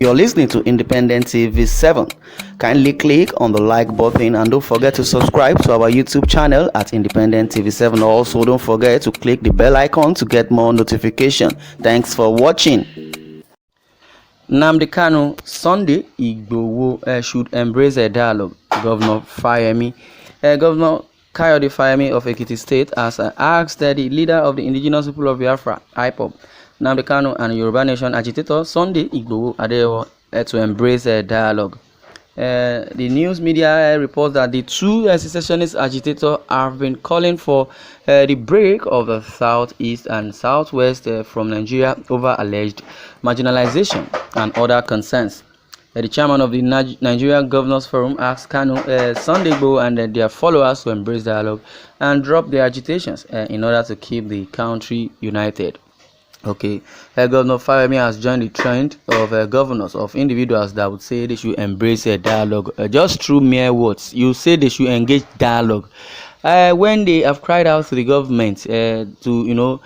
You're listening to Independent TV 7. Kindly click on the like button and don't forget to subscribe to our YouTube channel at Independent TV 7. Also, don't forget to click the bell icon to get more notification. Thanks for watching. Nnamdi KANU, Sunday, Igboho should embrace a dialogue. Governor Fayemi, Governor Fayemi of Ekiti State has asked the leader of the indigenous people of Biafra, IPOB, Nnamdi KANU, and Yoruba Nation agitator Sunday Igboho Adeyewo to embrace a dialogue. The news media reports that the two secessionist agitators have been calling for the break of the southeast and southwest from Nigeria over alleged marginalization and other concerns. The chairman of the Nigeria Governors Forum asked KANU, Sunday Igboho, and their followers to embrace dialogue and drop their agitations in order to keep the country united. Okay, Governor Fayemi has joined the trend of governors, of individuals that would say they should embrace a dialogue. Just through mere words, you say they should engage dialogue. When they have cried out to the government to,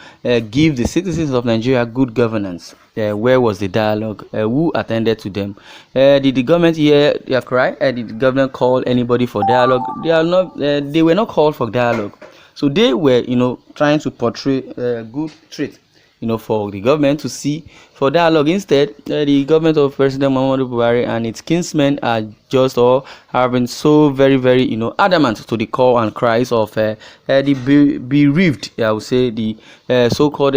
give the citizens of Nigeria good governance, where was the dialogue? Who attended to them? Did the government hear their cry? Did the government call anybody for dialogue? They are not. They were not called for dialogue. So they were, trying to portray good treat, for the government to see for dialogue. Instead, the government of President Muhammadu Buhari and its kinsmen are just all have been so very, very, adamant to the call and cries of the bereaved, I would say, the so-called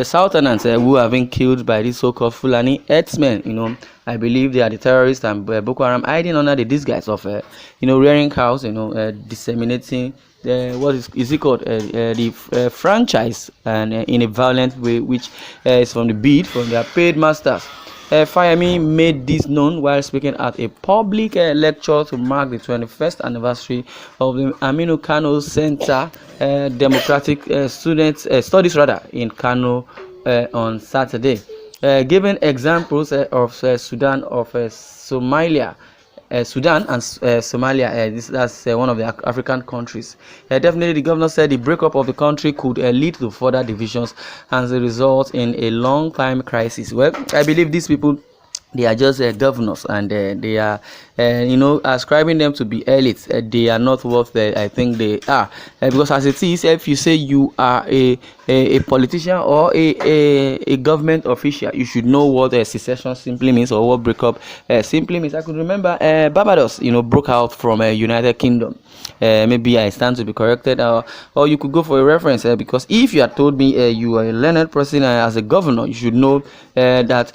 Southerners who have been killed by these so-called Fulani herdsmen. I believe they are the terrorists and Boko Haram hiding under the disguise of, rearing cows, disseminating what is it called, the franchise, and in a violent way, which is from the bid from their paid masters. Fayemi made this known while speaking at a public lecture to mark the 21st anniversary of the Aminu Kano Center Democratic Studies in Kano on Saturday, giving examples of Sudan, of Somalia. Sudan and Somalia, that's one of the African countries. Definitely, the governor said the breakup of the country could lead to further divisions and result in a long-time crisis. Well, I believe these people, they are just governors, and they are, ascribing them to be elites. They are not what I think they are. Because as it is, if you say you are a politician or a government official, you should know what secession simply means, or what breakup simply means. I could remember Barbados, broke out from United Kingdom. Maybe I stand to be corrected, or you could go for a reference, because if you had told me you are a learned person as a governor, you should know that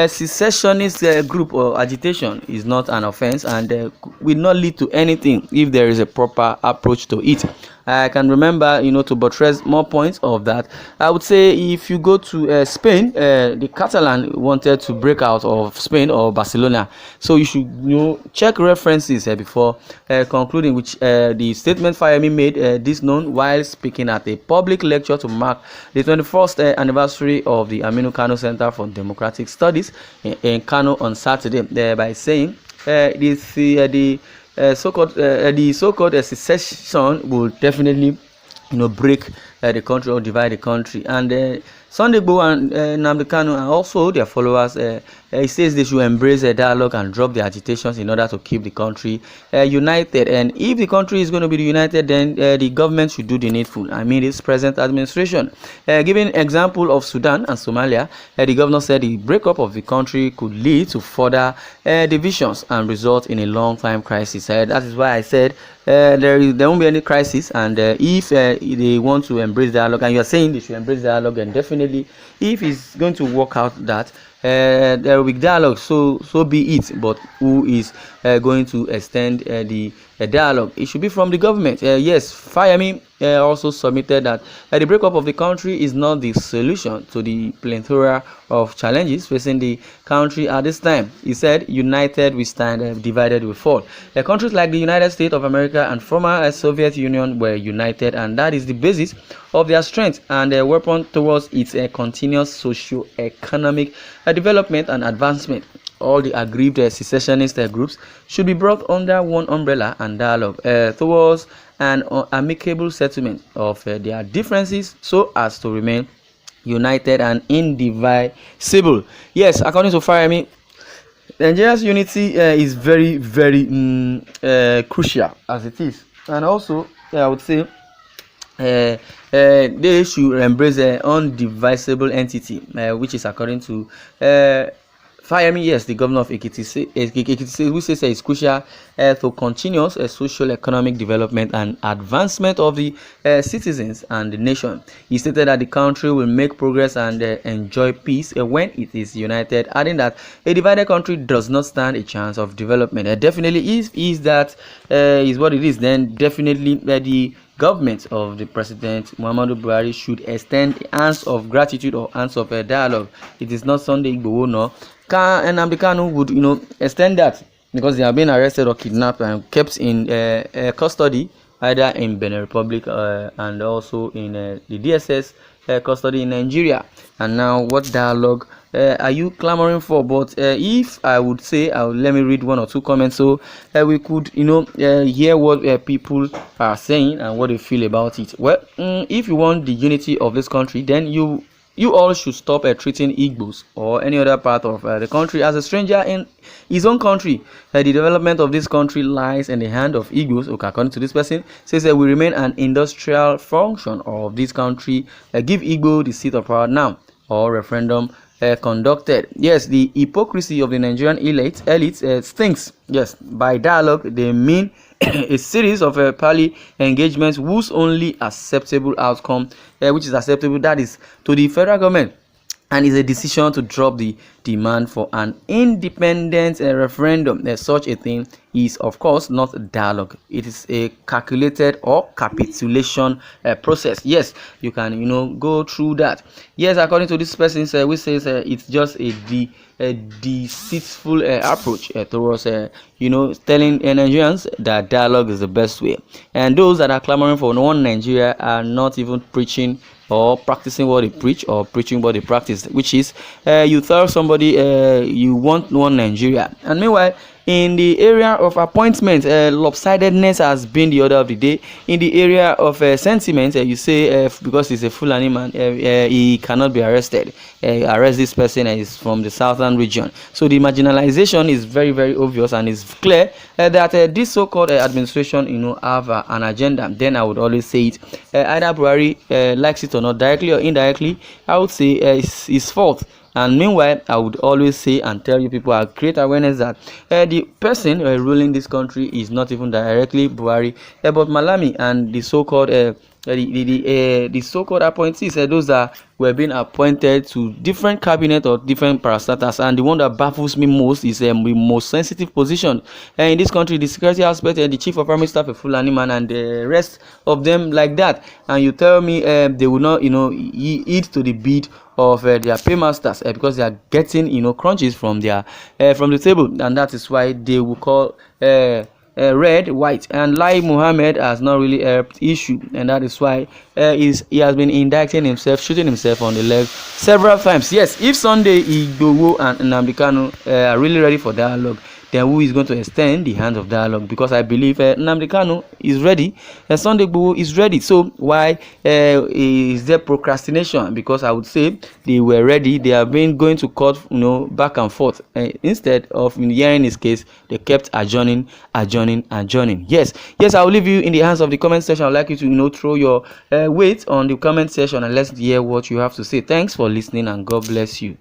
secessionist group or agitation is not an offense, and will not lead to anything if there is a proper approach to it. I can remember, to buttress more points of that, I would say if you go to Spain, the Catalan wanted to break out of Spain or Barcelona. So you should check references before concluding, which the statement Fayemi made this known while speaking at a public lecture to mark the 21st anniversary of the Aminu Kano Center for Democratic Studies in Kano on Saturday, by saying the so-called secession will definitely break the country or divide the country. And Sunday Igboho and Nnamdi KANU and also their followers, he says they should embrace a dialogue and drop the agitations in order to keep the country united. And if the country is going to be united, then the government should do the needful. I mean, this present administration. Giving example of Sudan and Somalia, the governor said the breakup of the country could lead to further divisions and result in a long-time crisis. That is why I said there won't be any crisis, and if they want to embrace dialogue, and you are saying they should embrace dialogue, and definitely if it's going to work out that there will be dialogue, so be it. But who is going to extend the dialogue? It should be from the government. Yes, Fayemi also submitted that the breakup of the country is not the solution to the plethora of challenges facing the country at this time. He said, "United we stand, divided we fall." Countries like the United States of America and former Soviet Union were united, and that is the basis of their strength and their weapon towards its continuous socio-economic development and advancement. All the aggrieved secessionist groups should be brought under one umbrella and dialogue towards an amicable settlement of their differences, so as to remain united and indivisible. Yes, according to Fayemi, Nigeria's unity is very, very crucial as it is, and also I would say they should embrace an undivisible entity, which is according to Fayemi, yes, the governor of Ekiti, who says it's crucial to continuous social economic development and advancement of the citizens and the nation. He stated that the country will make progress and enjoy peace when it is united, adding that a divided country does not stand a chance of development. Definitely, is that is what it is, then definitely the government of the President Muhammadu Buhari should extend hands of gratitude or hands of dialogue. It is not Sunday Igboho, no. Nnamdi KANU would, extend that, because they are being arrested or kidnapped and kept in custody, either in Benin Republic and also in the DSS custody in Nigeria. And now, what dialogue are you clamoring for? But if I would say, let me read one or two comments so we could, hear what people are saying and what they feel about it. Well, if you want the unity of this country, then you all should stop treating Igbos or any other part of the country as a stranger in his own country. The development of this country lies in the hand of Igbos. Okay, according to this person, says that we remain an industrial function of this country. Give Igbo the seat of power now, or referendum conducted. Yes, the hypocrisy of the Nigerian elite stinks. Yes, by dialogue they mean a series of party engagements whose only acceptable outcome, which is acceptable, that is to the federal government, and is a decision to drop the demand for an independent referendum. Such a thing is, of course, not dialogue. It is a calculated or capitulation process. Yes, you can go through that. Yes, according to this person, which says it's just a deceitful approach towards telling Nigerians that dialogue is the best way, and those that are clamoring for one Nigeria are not even preaching or practicing what they preach or preaching what they practice, which is you tell somebody you want one Nigeria, and meanwhile in the area of appointment, lopsidedness has been the order of the day. In the area of sentiment, you say because he's a Fulani man, he cannot be arrested. Arrest this person is from the southern region. So the marginalization is very, very obvious, and it's clear that this so-called administration, have an agenda. Then I would always say it, either Buhari likes it or not, directly or indirectly, I would say it's his fault. And meanwhile, I would always say and tell you people, I create awareness that the person ruling this country is not even directly Buhari, but Malami and the so-called the so-called appointees, those that were being appointed to different cabinet or different parastatals. And the one that baffles me most is the most sensitive position in this country, the security aspect, the chief of army staff, a Fulani man, and the rest of them like that. And you tell me they will not eat to the bid of their paymasters because they are getting crunches from their from the table, and that is why they will call red white. And Lai Muhammad has not really helped issue, and that is why he has been indicting himself, shooting himself on the leg several times. Yes, if Sunday Igboho and Nnamdi KANU are really ready for dialogue, then who is going to extend the hand of dialogue? Because I believe Nnamdi KANU is ready, Sunday Igboho is ready. So why is there procrastination? Because I would say they were ready. They have been going to court, back and forth. Instead of hearing his case, they kept adjourning. Yes, I will leave you in the hands of the comment section. I would like you to throw your weight on the comment section, and let's hear what you have to say. Thanks for listening, and God bless you.